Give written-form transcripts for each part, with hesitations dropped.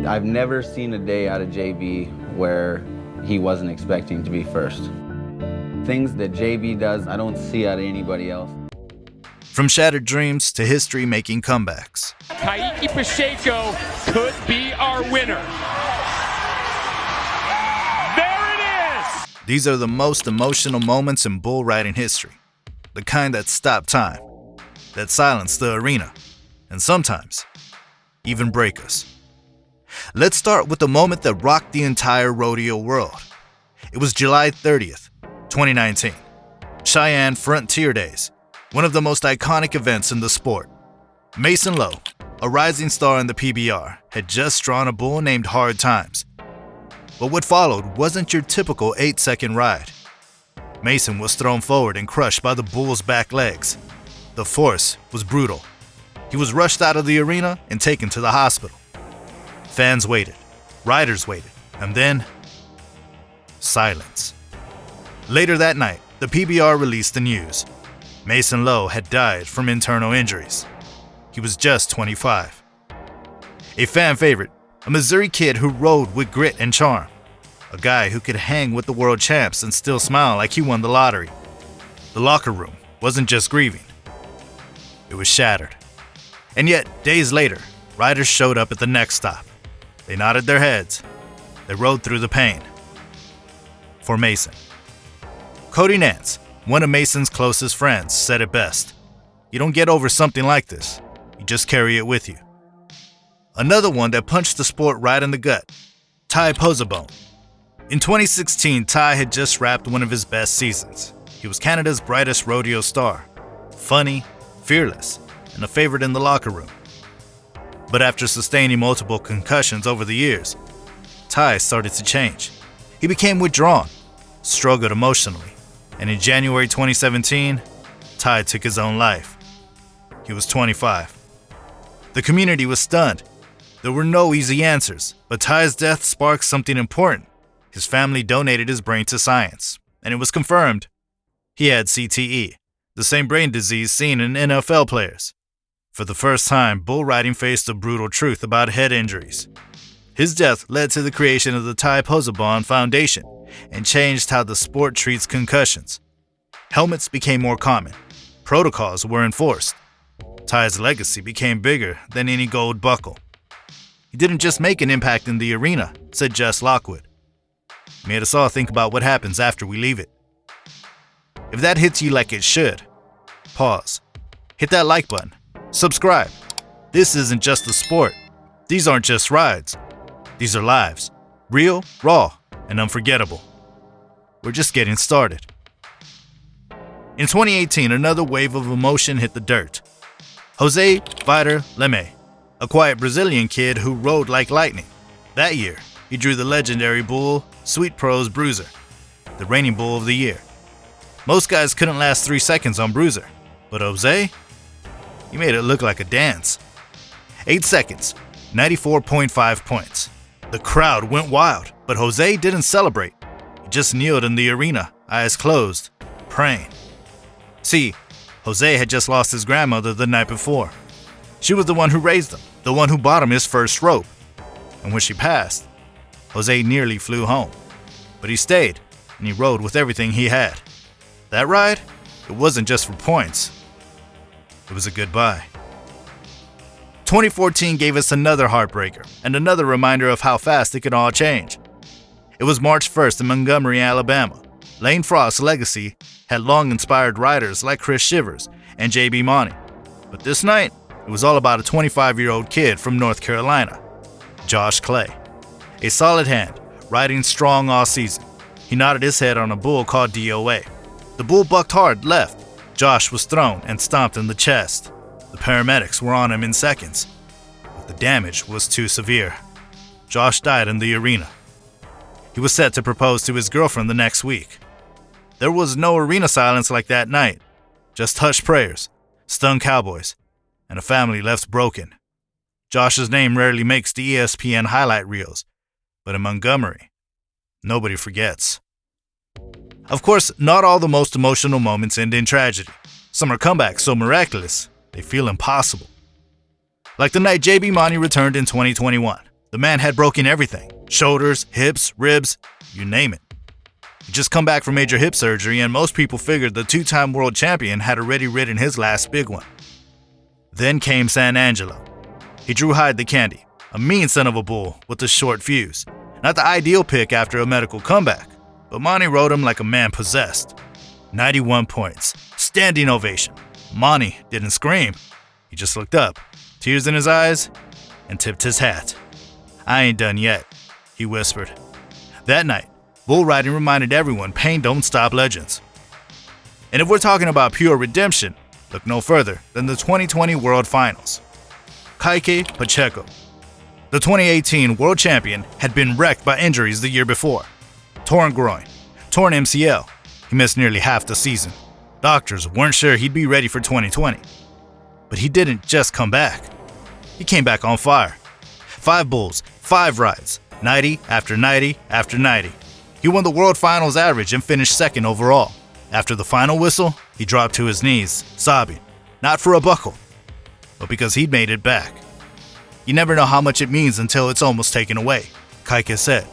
I've never seen a day out of JB where he wasn't expecting to be first. Things that JB does, I don't see out of anybody else. From shattered dreams to history-making comebacks. Kaique Pacheco could be our winner. There it is! These are the most emotional moments in bull riding history. The kind that stop time, that silence the arena, and sometimes even break us. Let's start with the moment that rocked the entire rodeo world. It was July 30th, 2019. Cheyenne Frontier Days, one of the most iconic events in the sport. Mason Lowe, a rising star in the PBR, had just drawn a bull named Hard Times. But what followed wasn't your typical 8-second ride. Mason was thrown forward and crushed by the bull's back legs. The force was brutal. He was rushed out of the arena and taken to the hospital. Fans waited, riders waited, and then silence. Later that night, the PBR released the news. Mason Lowe had died from internal injuries. He was just 25. A fan favorite, a Missouri kid who rode with grit and charm. A guy who could hang with the world champs and still smile like he won the lottery. The locker room wasn't just grieving. It was shattered. And yet, days later, riders showed up at the next stop. They nodded their heads. They rode through the pain. For Mason. Cody Nance, one of Mason's closest friends, said it best. You don't get over something like this. You just carry it with you. Another one that punched the sport right in the gut. Pozzobon. In 2016, Ty had just wrapped one of his best seasons. He was Canada's brightest rodeo star. Funny, fearless, and a favorite in the locker room. But after sustaining multiple concussions over the years, Ty started to change. He became withdrawn, struggled emotionally, and in January 2017, Ty took his own life. He was 25. The community was stunned. There were no easy answers, but Ty's death sparked something important. His family donated his brain to science, and it was confirmed. He had CTE, the same brain disease seen in NFL players. For the first time, bull riding faced a brutal truth about head injuries. His death led to the creation of the Pozzobon Foundation and changed how the sport treats concussions. Helmets became more common. Protocols were enforced. Ty's legacy became bigger than any gold buckle. He didn't just make an impact in the arena, said Jess Lockwood. He made us all think about what happens after we leave it. If that hits you like it should, pause. Hit that like button. Subscribe. This isn't just a sport. These aren't just rides. These are lives. Real, raw, and unforgettable. We're just getting started. In 2018, another wave of emotion hit the dirt. Jose Vitor Leme, a quiet Brazilian kid who rode like lightning. That year, he drew the legendary bull, Sweet Pro's Bruiser, the reigning bull of the year. Most guys couldn't last 3 seconds on Bruiser, but Jose, he made it look like a dance. 8 seconds, 94.5 points. The crowd went wild, but Jose didn't celebrate. He just kneeled in the arena, eyes closed, praying. See, Jose had just lost his grandmother the night before. She was the one who raised him, the one who bought him his first rope. And when she passed, Jose nearly flew home. But he stayed, and he rode with everything he had. That ride, it wasn't just for points. It was a goodbye. 2014 gave us another heartbreaker and another reminder of how fast it could all change. It was March 1st in Montgomery, Alabama. Lane Frost's legacy had long inspired riders like Chris Shivers and J.B. Mauney. But this night, it was all about a 25-year-old kid from North Carolina, Josh Clay. A solid hand, riding strong all season. He nodded his head on a bull called DOA. The bull bucked hard left. Josh was thrown and stomped in the chest. The paramedics were on him in seconds, but the damage was too severe. Josh died in the arena. He was set to propose to his girlfriend the next week. There was no arena silence like that night, just hushed prayers, stunned cowboys, and a family left broken. Josh's name rarely makes the ESPN highlight reels, but in Montgomery, nobody forgets. Of course, not all the most emotional moments end in tragedy. Some are comebacks so miraculous, they feel impossible. Like the night J.B. Mauney returned in 2021. The man had broken everything. Shoulders, hips, ribs, you name it. He'd just come back from major hip surgery, and most people figured the two-time world champion had already ridden his last big one. Then came San Angelo. He drew Hyde the Candy, a mean son of a bull with a short fuse. Not the ideal pick after a medical comeback, but Mauney rode him like a man possessed. 91 points, standing ovation. Mauney didn't scream. He just looked up, tears in his eyes, and tipped his hat. "I ain't done yet," he whispered. That night, bull riding reminded everyone pain don't stop legends. And if we're talking about pure redemption, look no further than the 2020 World Finals. Kaique Pacheco, the 2018 world champion, had been wrecked by injuries the year before. Torn groin, torn MCL. He missed nearly half the season. Doctors weren't sure he'd be ready for 2020. But he didn't just come back. He came back on fire. 5 bulls, 5 rides, 90 after 90 after 90. He won the World Finals average and finished second overall. After the final whistle, he dropped to his knees, sobbing, not for a buckle, but because he'd made it back. "You never know how much it means until it's almost taken away," Kaique said.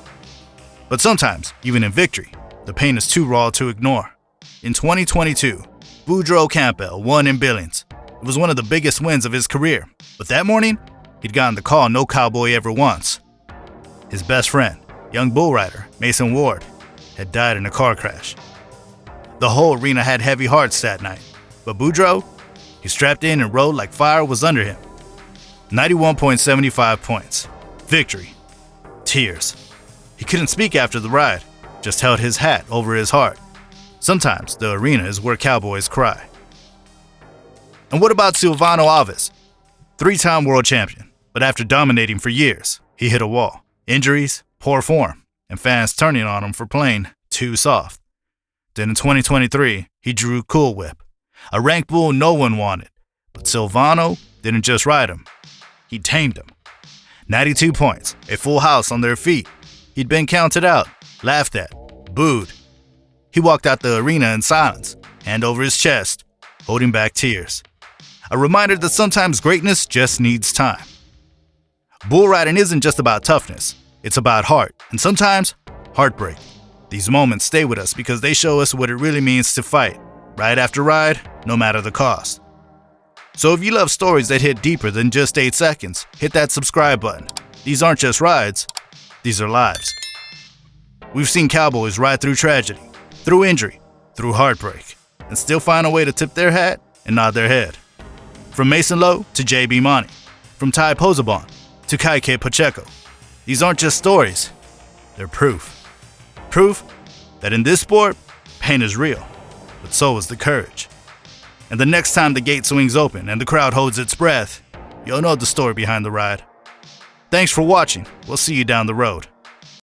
But sometimes, even in victory, the pain is too raw to ignore. In 2022, Boudreaux Campbell won in Billings. It was one of the biggest wins of his career, but that morning, he'd gotten the call no cowboy ever wants. His best friend, young bull rider Mason Ward, had died in a car crash. The whole arena had heavy hearts that night, but Boudreaux, he strapped in and rode like fire was under him. 91.75 points. Victory. Tears. He couldn't speak after the ride, just held his hat over his heart. Sometimes the arena is where cowboys cry. And what about Silvano Alves? 3-time world champion, but after dominating for years, he hit a wall. Injuries, poor form, and fans turning on him for playing too soft. Then in 2023, he drew Cool Whip, a rank bull no one wanted. But Silvano didn't just ride him, he tamed him. 92 points, a full house on their feet. He'd been counted out, laughed at, booed. He walked out the arena in silence, hand over his chest, holding back tears. A reminder that sometimes greatness just needs time. Bull riding isn't just about toughness, it's about heart, and sometimes heartbreak. These moments stay with us because they show us what it really means to fight, ride after ride, no matter the cost. So if you love stories that hit deeper than just 8 seconds, hit that subscribe button. These aren't just rides, these are lives. We've seen cowboys ride through tragedy, through injury, through heartbreak, and still find a way to tip their hat and nod their head. From Mason Lowe to JB Mauney, from Ty Pozzobon to Kaique Pacheco, these aren't just stories, they're proof. Proof that in this sport, pain is real, but so is the courage. And the next time the gate swings open and the crowd holds its breath, you'll know the story behind the ride. Thanks for watching. We'll see you down the road.